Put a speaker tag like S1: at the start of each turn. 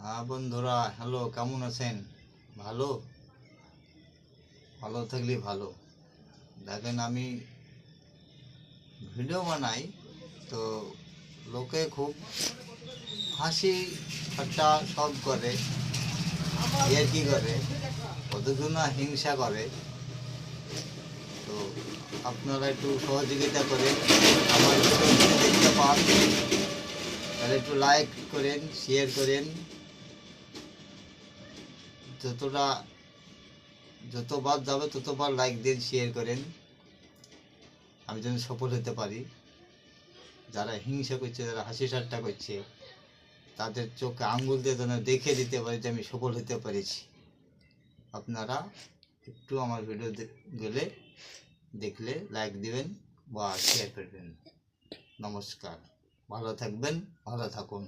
S1: হ্যাঁ বন্ধুরা, হ্যালো, কেমন আছেন? ভালো ভালো থাকলে ভালো। দেখেন, আমি ভিডিও বানাই তো লোকে খুব হাসি ঠাট্টা সব করে, কি করে, কতজন না হিংসা করে। তো আপনারা একটু সহযোগিতা করেন, আমার ভিডিও যদি দেখতে পান তাহলে একটু লাইক করেন, শেয়ার করেন। যতটা যতবার যাবে ততবার লাইক দিন, শেয়ার করেন, আমি যেন সফল হতে পারি। যারা হিংসা করছে, যারা হাসি ঠাট্টা করছে, তাদের চোখে আঙ্গুল দিয়ে যেন দেখে দিতে পারি যে আমি সফল হতে পেরেছি। আপনারা একটু আমার ভিডিও গেলে দেখলে লাইক দিবেন বা শেয়ার করবেন। নমস্কার, ভালো থাকবেন, ভালো থাকুন।